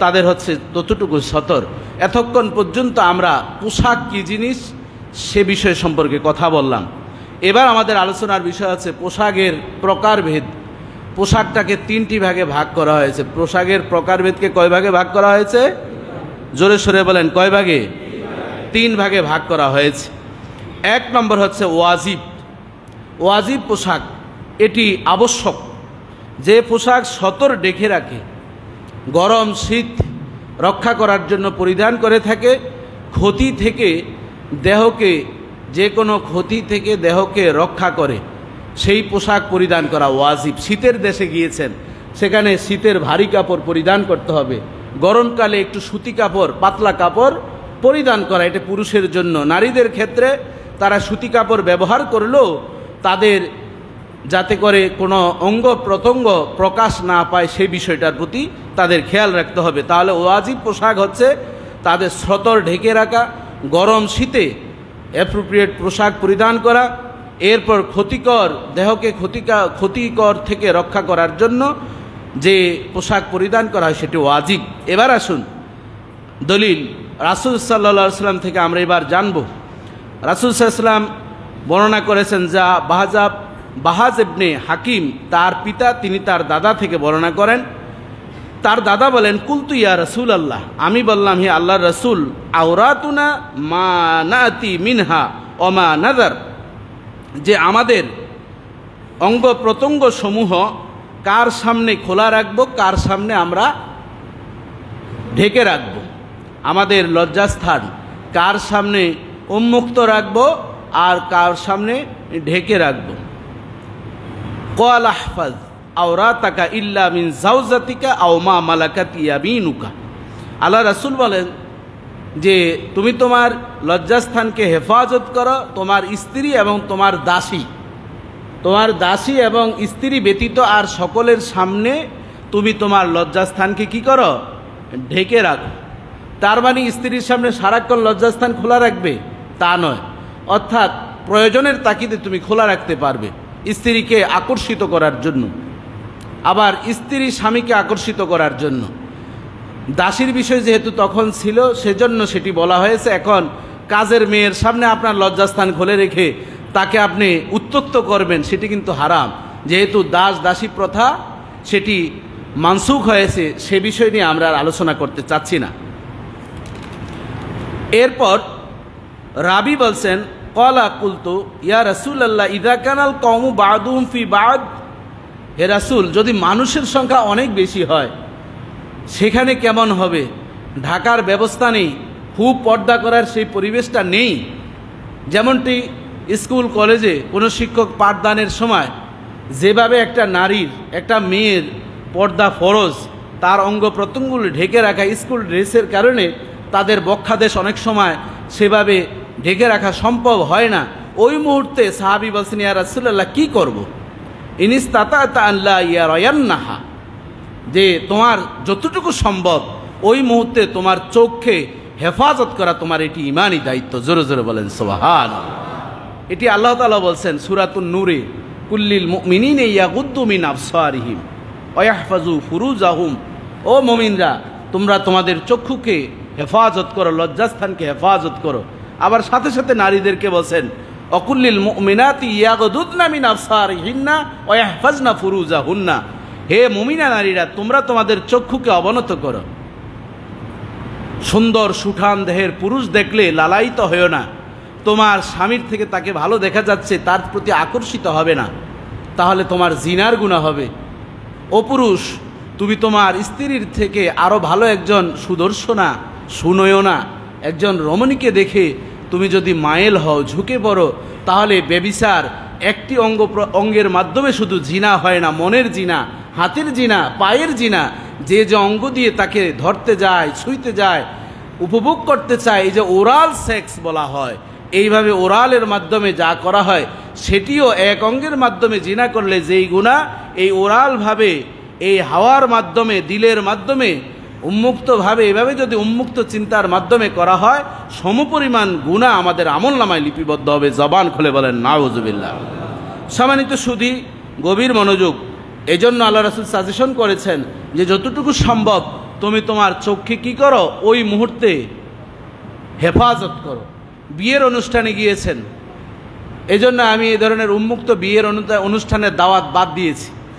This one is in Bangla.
তাদের হচ্ছে ততটুকু সতর। এতক্ষণ পর্যন্ত আমরা পোশাক কী জিনিস সে বিষয় সম্পর্কে কথা বললাম। এবার আমাদের আলোচনার বিষয় আছে পোশাকের প্রকারভেদ। পোশাকটাকে 3টি ভাগে ভাগ করা হয়েছে। পোশাকের প্রকারভেদকে কয় ভাগে ভাগ করা হয়েছে? জোরে সোরে বলেন, কয় ভাগে? 3 ভাগে ভাগ করা হয়েছে। 1 নম্বর হচ্ছে ওয়াজিব। ওয়াজিব পোশাক, এটি আবশ্যক। যে পোশাক সতর ঢেকে রাখে, গরম শীত রক্ষা করার জন্য পরিধান করে থাকে, ক্ষতি থেকে দেহকে, যে কোনো ক্ষতি থেকে দেহকে রক্ষা করে, সেই পোশাক পরিধান করা ওয়াজিব। শীতের দেশে গিয়েছেন, সেখানে শীতের ভারী কাপড় পরিধান করতে হবে। গরমকালে একটু সুতি কাপড়, পাতলা কাপড় পরিধান করা, এটা পুরুষের জন্য। নারীদের ক্ষেত্রে তারা সুতি কাপড় ব্যবহার করলেও তাদের যাতে করে কোনো অঙ্গ প্রত্যঙ্গ প্রকাশ না পায় সেই বিষয়টার প্রতি তাদের খেয়াল রাখতে হবে। তাহলে ওয়াজিব পোশাক হচ্ছে তাদের সতর ঢেকে রাখা, গরম শীতে অ্যাপ্রোপ্রিয়েট পোশাক পরিধান করা, এরপর ক্ষতিকর, দেহকে ক্ষতিকর থেকে রক্ষা করার জন্য যে পোশাক পরিধান করা হয় সেটি ওয়াজিব। এবার আসুন দলিল রাসূল সাল্লাল্লাহু আলাইহি ওয়াসাল্লাম থেকে আমরা এবার জানব। রাসূল সাল্লাল্লাহু আলাইহি ওয়াসাল্লাম বর্ণনা করেছেন, যা বাহাজ ইবনে হাকিম তার পিতা, তিনি তার দাদা থেকে বর্ণনা করেন। তার দাদা বলেন, কুলতু ইয়া রাসূলাল্লাহ, আমি বললাম হে আল্লাহর রাসূল, আওরাতুনা মা নাতি মিনহা ওমা নাযার, যে আমাদের অঙ্গ প্রত্যঙ্গ সমূহ কার সামনে খোলা রাখবো, কার সামনে আমরা ঢেকে রাখবো, আমাদের লজ্জাস্থান কার সামনে উন্মুক্ত রাখবো আর কার সামনে ঢেকে রাখবো। ক্বাল আহফাজ আওরাতাকা ইল্লা মিন যাওজাতিকা আও মা মালাকাত ইয়ামিনুকা। আল্লাহ রাসূল বলেন যে তুমি তোমার লজ্জাস্থানকে হেফাজত করো তোমার স্ত্রী এবং তোমার দাসী এবং স্ত্রী ব্যতীত আর সকলের সামনে তুমি তোমার লজ্জাস্থানকে কি করো? ঢেকে রাখো। তার মানে স্ত্রীর সামনে সারাক্ষণ লজ্জাস্থান খোলা রাখবে তা নয়, অর্থাৎ প্রয়োজনের তাগিদে তুমি খোলা রাখতে পারবে স্ত্রীকে আকর্ষিত করার জন্য, আবার স্ত্রী স্বামীকে আকর্ষিত করার জন্য। দাসীর বিষয় যেহেতু তখন ছিল সেজন্য সেটি বলা হয়েছে। এখন কাজের মেয়ের সামনে আপনার লজ্জাস্থান খুলে রেখে তাকে আপনি উত্ত্যক্ত করবেন, সেটি কিন্তু হারাম। যেহেতু দাসী প্রথা সেটি মানসুখ হয়েছে, সে বিষয় নিয়ে আমরা আলোচনা করতে চাচ্ছি না। এরপর রাবি বলছেন, ক্বালা কুলতু ইয়া রাসূলাল্লাহ ইযা কানাল কওমু বা'দুহুম ফি বা'দ, হে রাসূল, যদি মানুষের সংখ্যা অনেক বেশি হয় সেখানে কেমন হবে? ঢাকার ব্যবস্থা নেই, খুব পর্দা করার সেই পরিবেশটা নেই। যেমনটি স্কুল কলেজে কোনো শিক্ষক পাঠদানের সময় যেভাবে একটা নারীর, একটা মেয়ের পর্দা ফরজ, তার অঙ্গ প্রত্যঙ্গগুলো ঢেকে রাখা স্কুল ড্রেসের কারণে তাদের বক্ষাদেশ অনেক সময় সেভাবে ঢেকে রাখা সম্ভব হয় না। ওই মুহূর্তে সাহাবী বলছেন, ইয়া রাসূলুল্লাহ, কি করব? ইনিস্তাতা'তা আন লা ইয়ারায়ান্নাহা, যে তোমার যতটুকু সম্ভব ওই মুহূর্তে তোমার চোখকে হেফাজত করা তোমার এটি ঈমানি দায়িত্ব। জোরে জোরে বলেন সুবহানাল্লাহ। এটি আল্লাহ তাআলা বলছেন সূরাতুন নূরে, কুল্লিল মুমিনিনা ইয়াগুদ্দু মিন আবসারিহিম ওয়া ইয়াহফাজু ফুরুজাহুম, ও মুমিনরা তোমরা তোমাদের চক্ষুকে হেফাজত করো, লজ্জাস্থানকে হেফাজত করো। আবার সাথে সাথে নারীদেরকে বলছেন, অকুল্লিল মুমিনাতি ইয়াগুদুদনা মিন আবসারিহিন্না ওয়া ইয়াহফাজনা ফুরুজাহুন্না, হে মুমিনা নারীরা তোমরা তোমাদের চক্ষুকে অবনত করো। সুন্দর সুঠাম দেহের পুরুষ দেখলে লালায়িত হয়েও না, তোমার স্বামীর থেকে তাকে ভালো দেখা যাচ্ছে তার প্রতি আকর্ষিত হবে না, তাহলে তোমার জিনার গুনাহ হবে। ও পুরুষ, তুমি তোমার স্ত্রীর থেকে আরও ভালো একজন সুদর্শনা, সুনয়না একজন রমণীকে দেখে তুমি যদি মায়েল হও, ঝুঁকে পড়ো, তাহলে ব্যভিচার একটি অঙ্গের মাধ্যমে শুধু জিনা হয় না, মনের জিনা, হাতের জিনা, পায়ের জিনা, যে যে অঙ্গ দিয়ে তাকে ধরতে যায়, ছুঁইতে যায়, উপভোগ করতে চায়, এই যে ওরাল সেক্স বলা হয়, এইভাবে ওরালের মাধ্যমে যা করা হয় সেটিও এক অঙ্গের মাধ্যমে জিনা করলে যেই গুনাহ, এই ওরালভাবে, এই হাওয়ার মাধ্যমে, দিলের মাধ্যমে উন্মুক্তভাবে, এভাবে যদি উন্মুক্ত চিন্তার মাধ্যমে করা হয়, সমপরিমাণ গুনাহ আমাদের আমলনামায় লিপিবদ্ধ হবে। জবান খুলে বলেন নাউজুবিল্লাহ। সম্মানিত সুধী, গভীর মনোযোগ। এজন্য আল্লাহ রাসূল সাজেশন করেছেন যে যতটুকু সম্ভব তুমি তোমার চোখকে কি করো, ওই মুহূর্তে হেফাজত করো। বিয়ের অনুষ্ঠানে গিয়েছেন, এজন্য আমি এই ধরনের উন্মুক্ত বিয়ের অনুষ্ঠানের দাওয়াত বাদ দিয়েছি।